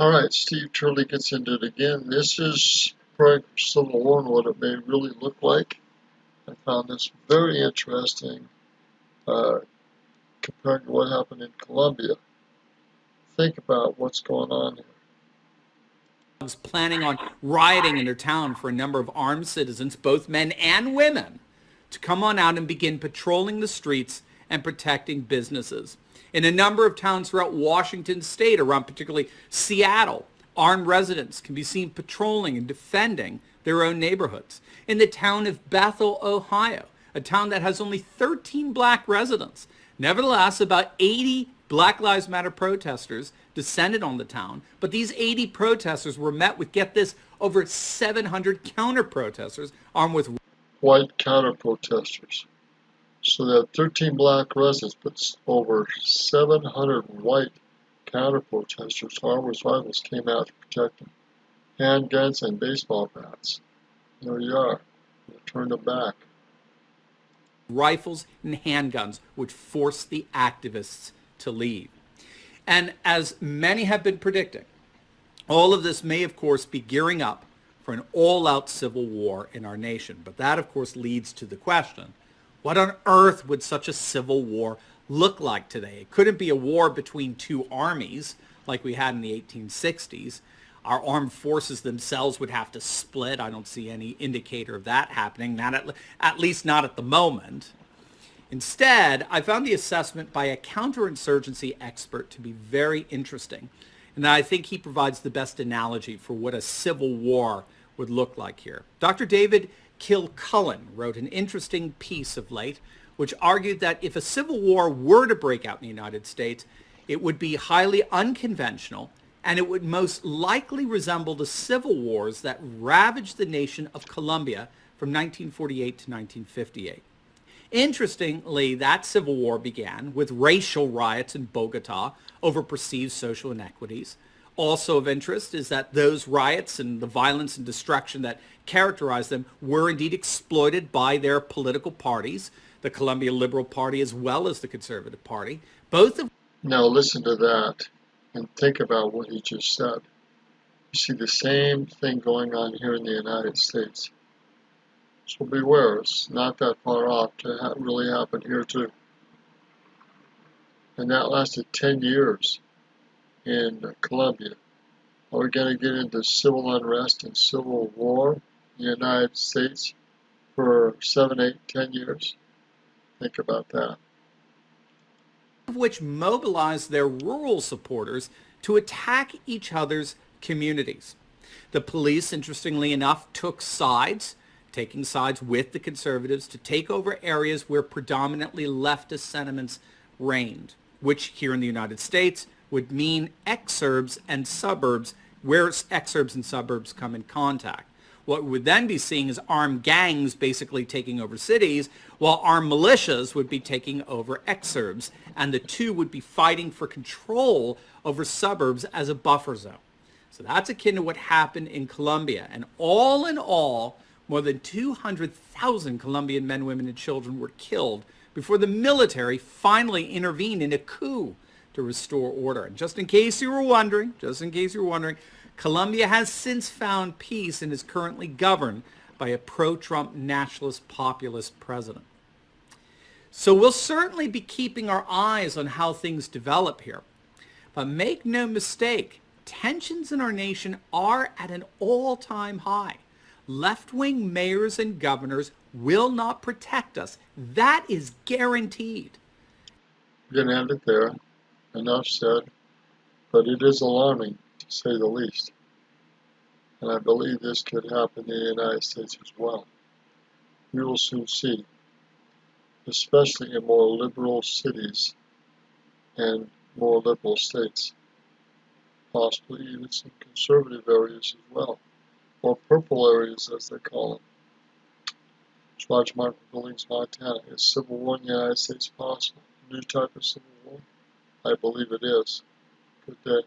All right, Steve Turley gets into it again. This is preparing for Civil War and what it may really look like. I found this very interesting compared to what happened in Colombia. Think about what's going on here. Was planning on rioting in their town for a number of armed citizens, both men and women, to come on out and begin patrolling the streets and protecting businesses. In a number of towns throughout Washington state, around particularly Seattle, armed residents can be seen patrolling and defending their own neighborhoods. In the town of Bethel, Ohio, a town that has only 13 black residents, nevertheless, about 80 Black Lives Matter protesters descended on the town, but these 80 protesters were met with, get this, over 700 counter-protesters armed with white counter-protesters. So they had 13 black residents, but over 700 white counter-protesters, armed with rifles, came out to protect them. Handguns and baseball bats. There you are. They turned them back. Rifles and handguns, which forced the activists to leave. And as many have been predicting, all of this may, of course, be gearing up for an all-out civil war in our nation. But that, of course, leads to the question, what on earth would such a civil war look like today? It couldn't be a war between two armies like we had in the 1860s. Our armed forces themselves would have to split. I don't see any indicator of that happening, at least not at the moment. Instead, I found the assessment by a counterinsurgency expert to be very interesting, and I think he provides the best analogy for what a civil war would look like here. Dr. David Kilcullen wrote an interesting piece of late, which argued that if a civil war were to break out in the United States, it would be highly unconventional, and it would most likely resemble the civil wars that ravaged the nation of Colombia from 1948 to 1958. Interestingly, that civil war began with racial riots in Bogota over perceived social inequities. Also of interest is that those riots and the violence and destruction that characterized them were indeed exploited by their political parties, the Colombia Liberal Party as well as the Conservative Party, both of... Now listen to that and think about what he just said. You see the same thing going on here in the United States. So beware, it's not that far off to really happen here too. And that lasted 10 years in Colombia. Are we going to get into civil unrest and civil war in the United States for 7, 8, 10 years? Think about that. Of which mobilized their rural supporters to attack each other's communities. The police, interestingly enough, took sides, taking sides with the conservatives to take over areas where predominantly leftist sentiments reigned, which here in the United States would mean exurbs and suburbs, where exurbs and suburbs come in contact. What we would then be seeing is armed gangs basically taking over cities, while armed militias would be taking over exurbs, and the two would be fighting for control over suburbs as a buffer zone. So that's akin to what happened in Colombia. And all in all, more than 200,000 Colombian men, women, and children were killed before the military finally intervened in a coup to restore order. And just in case you were wondering, Colombia has since found peace and is currently governed by a pro-Trump nationalist populist president. So we'll certainly be keeping our eyes on how things develop here. But make no mistake, tensions in our nation are at an all-time high. Left-wing mayors and governors will not protect us. That is guaranteed. We're going to end it there. Enough said. But it is alarming, to say the least. And I believe this could happen in the United States as well. We will soon see, especially in more liberal cities and more liberal states. Possibly even some conservative areas as well. Or purple areas, as they call them. It's Roger Martin from Billings, Montana. Is civil war in the United States possible? A new type of civil war? I believe it is. Good day.